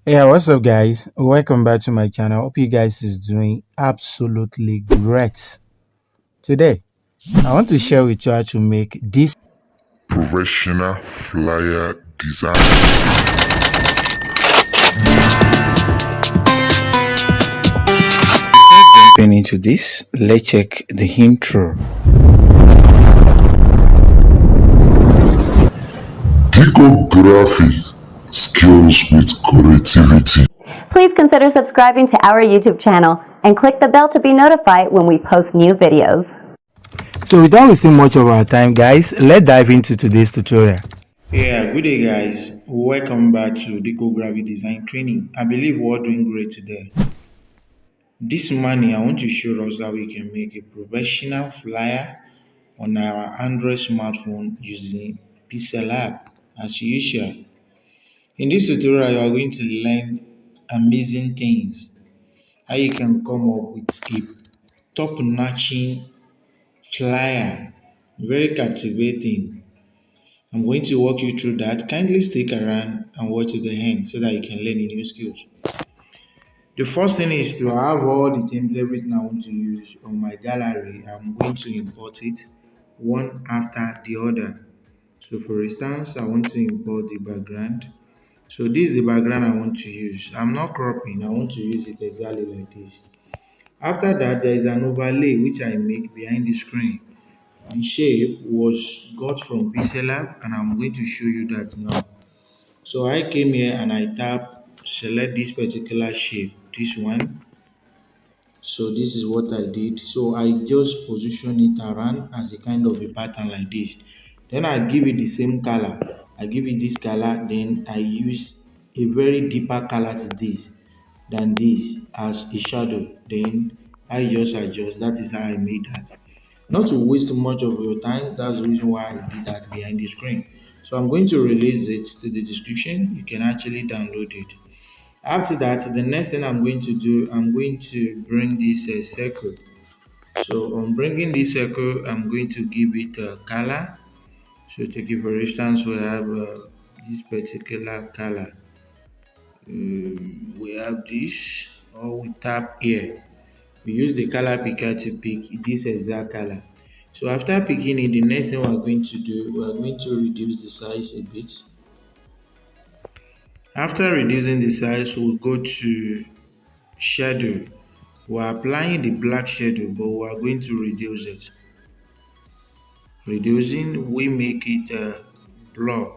Yeah, what's up, guys? Welcome back to my channel. Hope you guys is doing absolutely great. Today, I want to share with you how to make this Professional flyer design. jumping into this. Let's check the intro. Diko graphic skills with creativity. Please consider subscribing to our YouTube channel and click the bell to be notified when we post new videos. So, without wasting much of our time, guys, let's dive into today's tutorial. Yeah, good day, guys. Welcome back to Diko graphic design training. I believe we're doing great today. This morning, I want to show us how we can make a professional flyer on our Android smartphone using PixelLab as usual. In this tutorial, you are going to learn amazing things. How you can come up with a top-notching flyer, very captivating. I'm going to walk you through that. Kindly stick around and watch to the end so that you can learn new skills. The first thing is to have all the template, everything I want to use on my gallery. I'm going to import it one after the other. So for instance, I want to import the background. So this is the background I want to use. I'm not cropping, I want to use it exactly like this. After that, there is an overlay which I make behind the screen. The shape was got from PixelLab and I'm going to show you that now. So I came here and I tap select this particular shape, this one. So this is what I did. So I just position it around as a kind of a pattern like this. Then I give it the same color. I give it this color, then I use a very deeper color to this than this as a shadow. Then I just adjust. That is how I made that. Not to waste much of your time, that's the reason why I did that behind the screen. So I'm going to release it to the description. You can actually download it. After that, the next thing I'm going to do, I'm going to bring this circle. So on bringing this circle, I'm going to give it a color. So take it for instance, we have this particular color. We have this, or we tap here. We use the color picker to pick this exact color. So after picking it, the next thing we're going to do, we're going to reduce the size a bit. After reducing the size, we'll go to shadow. We're applying the black shadow, but we are going to reduce it. Reducing, we make it blur.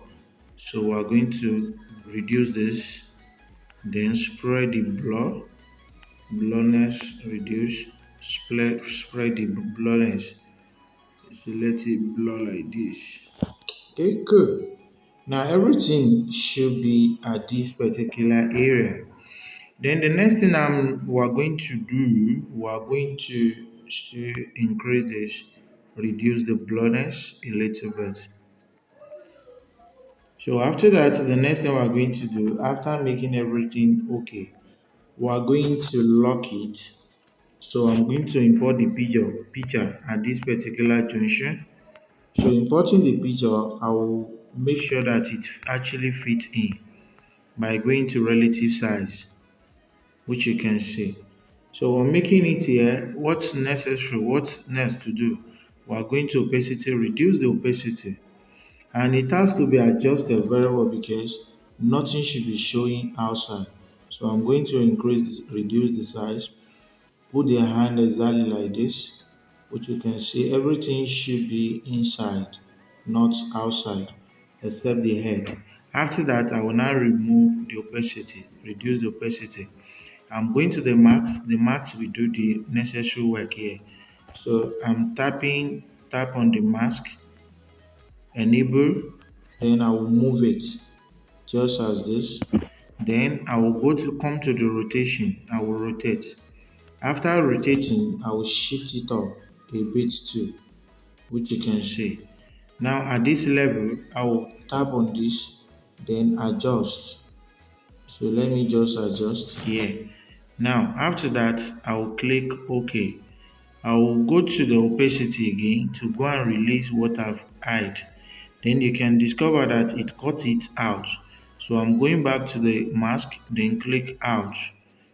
So we are going to reduce this, then spread the blurriness, reduce, spread the blurriness. So let it blur like this. Okay, good. Now everything should be at this particular area. Then the next thing we are going to do, we are going to increase this, reduce the blurriness a little bit. So after that, the next thing we are going to do, after making everything okay, we are going to lock it. So I'm going to import the picture at this particular junction. So importing the picture, I will make sure that it actually fits in by going to relative size, which you can see. So on making it here, what's necessary, what's next to do? We are going to opacity, reduce the opacity. And it has to be adjusted very well because nothing should be showing outside. So I'm going to reduce the size, put the hand exactly like this, which you can see everything should be inside, not outside, except the head. After that, I will now remove the opacity, reduce the opacity. I'm going to the max. The max will do the necessary work here. So I'm tap on the mask, enable, then I will move it just as this. Then I will come to the rotation. I will rotate. After rotating, I will shift it up a bit too, which you can see. Now at this level, I will tap on this, then adjust. So let me just adjust here. Now after that, I will click OK. I will go to the opacity again to go and release what I've hide. Then you can discover that it cut it out. So I'm going back to the mask, then click out.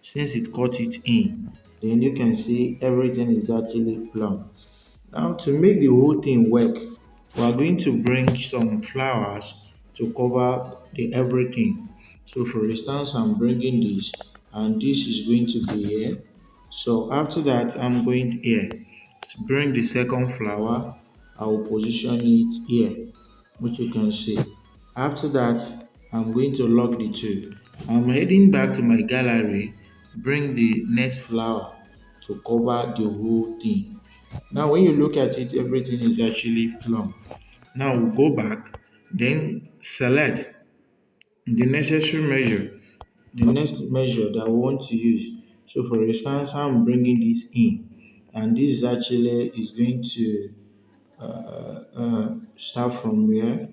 Since it cut it in, then you can see everything is actually plumb. Now to make the whole thing work, we are going to bring some flowers to cover the everything. So for instance, I'm bringing this and this is going to be here. So after that, I'm going here to bring the second flower. I will position it here, which you can see. After that, I'm going to lock the two. I'm heading back to my gallery, bring the next flower to cover the whole thing. Now, when you look at it, everything is actually plumb. Now, we'll go back, then select the necessary measure, the next measure that we want to use. So, for instance, I'm bringing this in, and this is actually is going to start from here,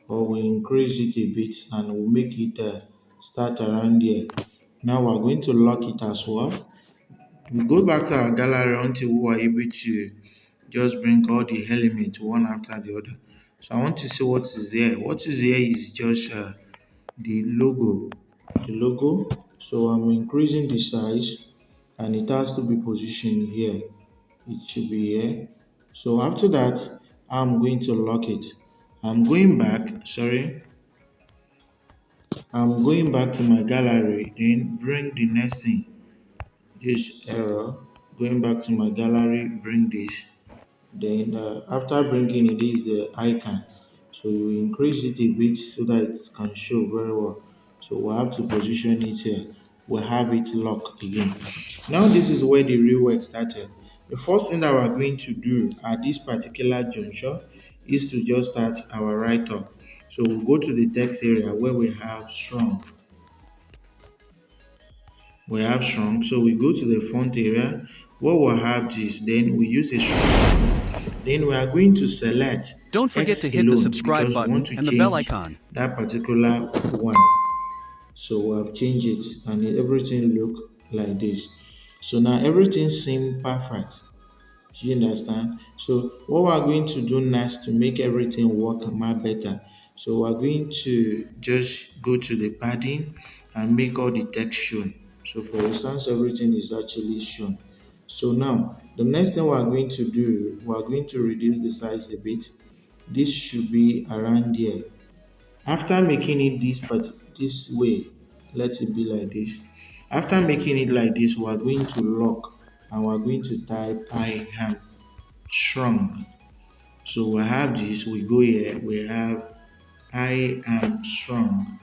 or we increase it a bit and we'll make it start around here. Now, we're going to lock it as well. We go back to our gallery until we are able to just bring all the elements one after the other. So I want to see what is here. What is here is just the logo. The logo. So I'm increasing the size and it has to be positioned here. It should be here. So after that, I'm going to lock it. I'm going back, sorry, I'm going back to my gallery, then bring the next thing. This error, going back to my gallery, bring this. Then after bringing it, this is the icon. So you increase it a bit so that it can show very well. So we have to position it here. We have it locked again. Now this is where the real work started. The first thing that we're going to do at this particular juncture is to just start our write-up. So we'll go to the text area where we have strong. We have strong. So we go to the font area where we have this. Then we use a strong font. Then we are going to select Don't forget to X hit the alone subscribe because we want button to and the bell change icon. that particular one. So we have changed it and everything look like this. So now everything seems perfect. Do you understand? So what we're going to do next to make everything work much better. So we're going to just go to the padding and make all the text shown. So for instance, everything is actually shown. So now the next thing we're going to do, we're going to reduce the size a bit. This should be around here. After making it this way, let it be like this. After making it like this, we're going to lock and we're going to type I am strong. So we have this, we go here, we have I am strong.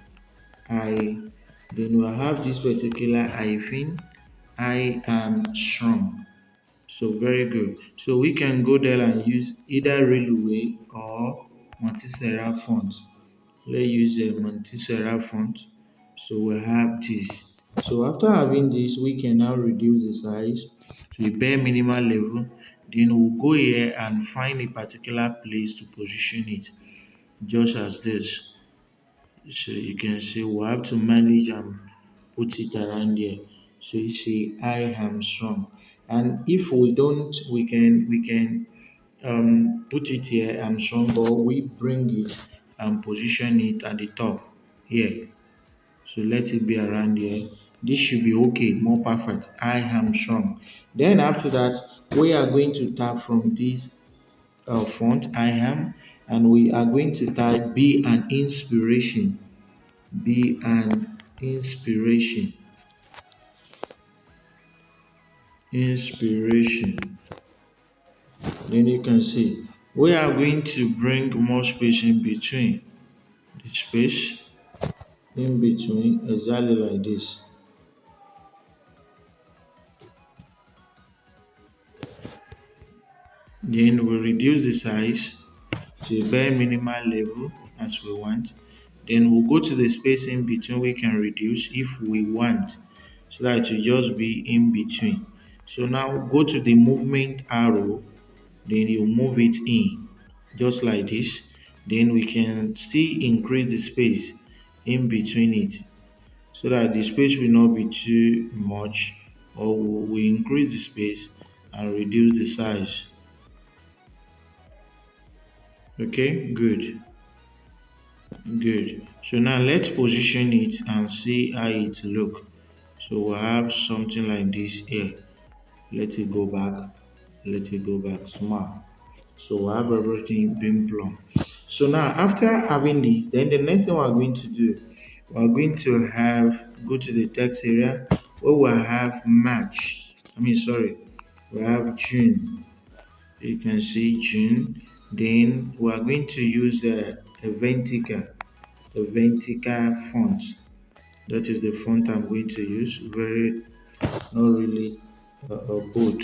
Then we have this particular hyphen, I am strong. So very good. So we can go there and use either railway or multi-serif font. Let's use a multi-serif font. So we have this. So after having this, we can now reduce the size to a bare minimal level. Then we'll go here and find a particular place to position it, just as this. So you can see we have to manage and put it around here. So you see, I am strong. And if we don't, we can put it here. I'm strong, but we bring it and position it at the top here. So let it be around here. This should be okay, more perfect. I am strong. Then after that, we are going to tap from this font, I am, and we are going to type be an inspiration. Be an inspiration. Inspiration. Then you can see we are going to bring more space in between. The space in between exactly like this. Then we reduce the size to a very minimal level as we want. Then we'll go to the space in between we can reduce if we want, so that it will just be in between. So now go to the movement arrow, then you move it in just like this. Then we can still increase the space in between it so that the space will not be too much, or we increase the space and reduce the size. Okay, good. Good. So now let's position it and see how it look. So we'll have something like this here. Let it go back. Let it go back small. So we'll have everything being plumb. So now after having this, then the next thing we're going to do, we're going to have go to the text area where we'll have March. Sorry, we have June. You can see June. Then we are going to use a vertical font. That is the font I'm going to use. Very not really bold.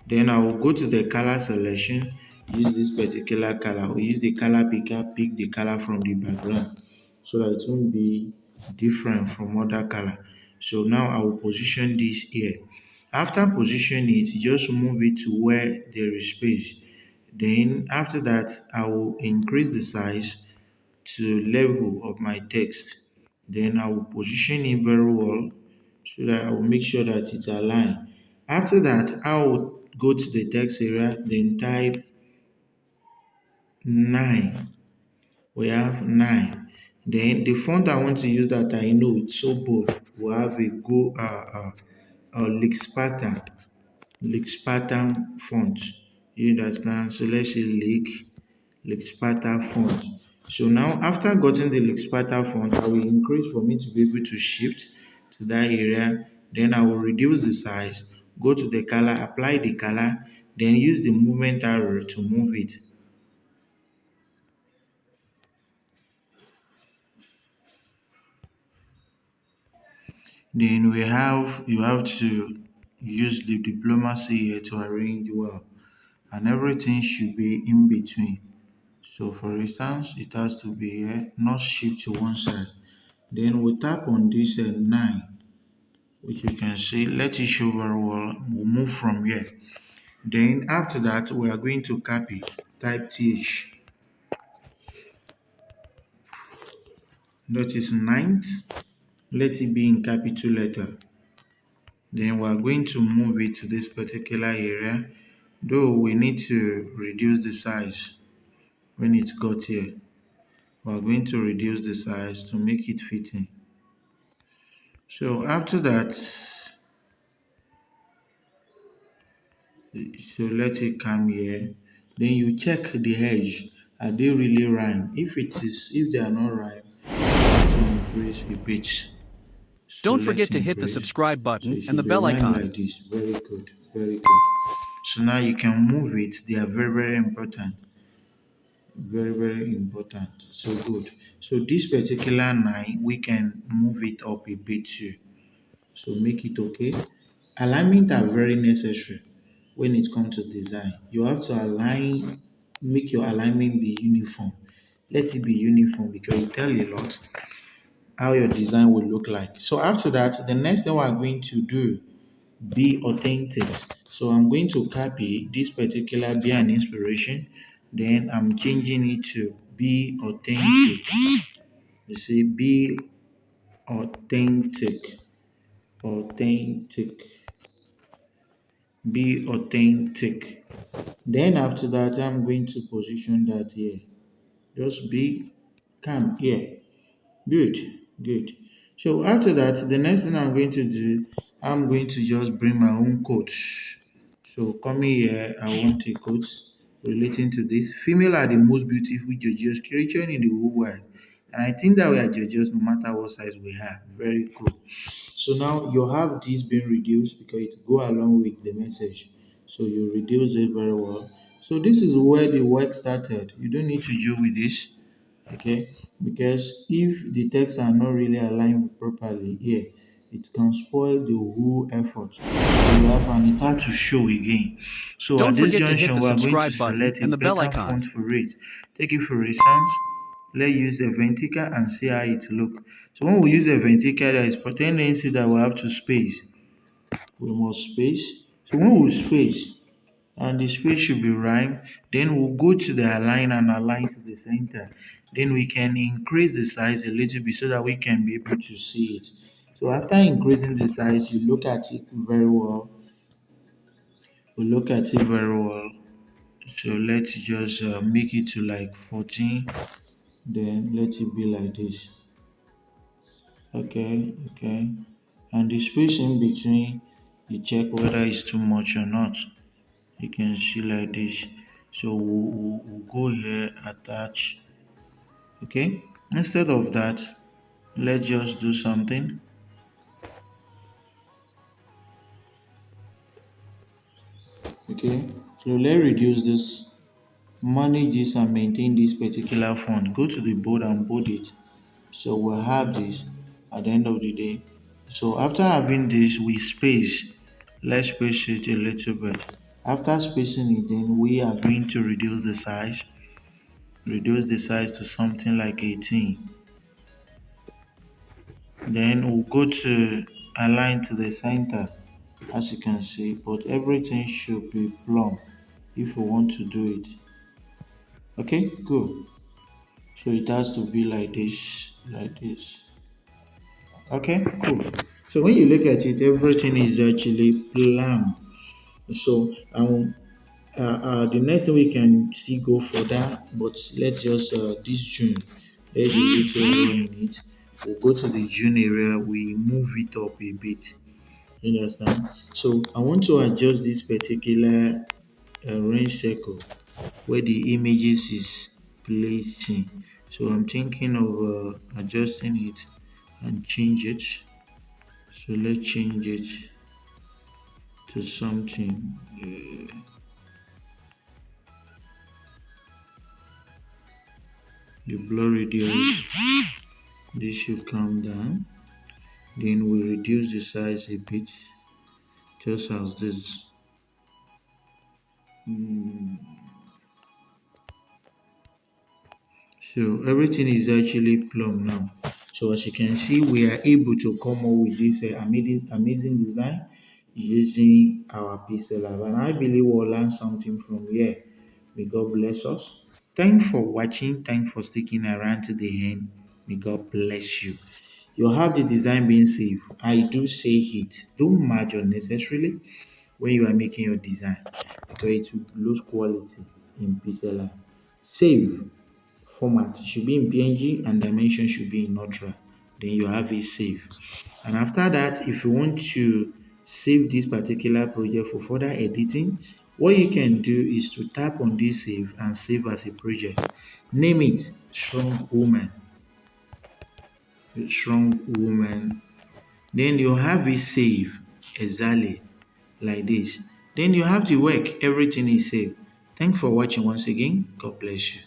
Then I will go to the color selection. Use this particular color. We use the color picker. Pick the color from the background so that it won't be different from other color. So now I will position this here. After positioning it, just move it to where there is space. Then after that, I will increase the size to level of my text. Then I will position it very well so that I will make sure that it's aligned. After that, I will go to the text area, then type 9. We have 9. Then the font I want to use that I know it's so bold, we have a go Lake Spartan font. You understand? So let's say Lake Spartan font. So now after getting the Lake Spartan font, I will increase for me to be able to shift to that area. Then I will reduce the size, go to the color, apply the color, then use the movement arrow to move it. Then you have to use the diplomacy here to arrange well, and everything should be in between. So for instance, it has to be here, not shift to one side. Then we tap on this 9, which you can see, let it show very well. We'll move from here. Then after that, we are going to copy, type TH. That is ninth. Let it be in capital letter. Then we are going to move it to this particular area, though we need to reduce the size when it's got here. We are going to reduce the size to make it fitting. So after that, so let it come here. Then you check the edge. Are they really rhyme? If they are not rhyme, to increase a bit. So Don't let's forget to hit the increase. subscribe So button it and the should be bell rhyme icon. like this. Very good. Very good. So now you can move it. They are very, very important. Very, very important. So good. So this particular 9, we can move it up a bit too. So make it okay. Alignment are very necessary when it comes to design. You have to align, make your alignment be uniform. Let it be uniform because it tell a lot how your design will look like. So after that, the next thing we're going to do, be authentic. So I'm going to copy this particular be an inspiration. Then I'm changing it to be authentic. You see, be authentic. Authentic. Be authentic. Then after that, I'm going to position that here. Just be calm here. Good, good. So after that, the next thing I'm going to do, I'm going to just bring my own quotes. So coming here, I want a quote relating to this. Female are the most beautiful judges creature in the whole world. And I think that we are judges no matter what size we have. Very cool. So now you have this being reduced because it go along with the message. So you reduce it very well. So this is where the work started. You don't need to deal with this, okay? Because if the text are not really aligned properly here, it can spoil the whole effort. So you have and it hard to show again. So Don't at this forget to hit junction, the we are going to subscribe button select a and the bell better icon. font for it. Take it for instance. Let's use a vertical and see how it look. So when we use a vertical, there is tendency that we have to space. We must space. So when we space, and the space should be right, then we'll go to the align and align to the center. Then we can increase the size a little bit so that we can be able to see it. So after increasing the size, you look at it very well. We look at it very well. So let's just make it to like 14. then let it be like this. Okay, and the space in between, you check whether it's too much or not. You can see like this. So we'll go here, attach. Okay, instead of that, let's just do something. Okay, so let's reduce this, manage this and maintain this particular font. Go to the board and bold it. So we'll have this at the end of the day. So after having this, we space. Let's space it a little bit. After spacing it, then we are going to reduce the size. Reduce the size to something like 18. Then we'll go to align to the center, as you can see, but everything should be plumb if we want to do it. Okay, good. So it has to be like this, like this. Okay, cool. So when you look at it, everything is actually plumb. So the next thing we can see go for that, but let's just this June, let's use it to run in it. We'll go to the June area, we move it up a bit. You understand? So I want to adjust this particular range circle where the images is placing. So I'm thinking of adjusting it and change it. So let's change it to something. The blur radius, this should come down. Then we reduce the size a bit, just as this. So everything is actually plumb now. So as you can see, we are able to come up with this amazing design using our PixelLab. And I believe we'll learn something from here. May God bless us. Thanks for watching. Thanks for sticking around to the end. May God bless you. You'll have the design being saved. I do say it. Don't merge unnecessarily when you are making your design because it will lose quality in PixelLab. Save format should be in PNG and dimension should be in Ultra. Then you have it saved. And after that, if you want to save this particular project for further editing, what you can do is to tap on this save and save as a project. Name it Strong Woman. Strong Woman. Then you have it saved exactly like this. Then you have the work, everything is saved. Thanks for watching once again. God bless you.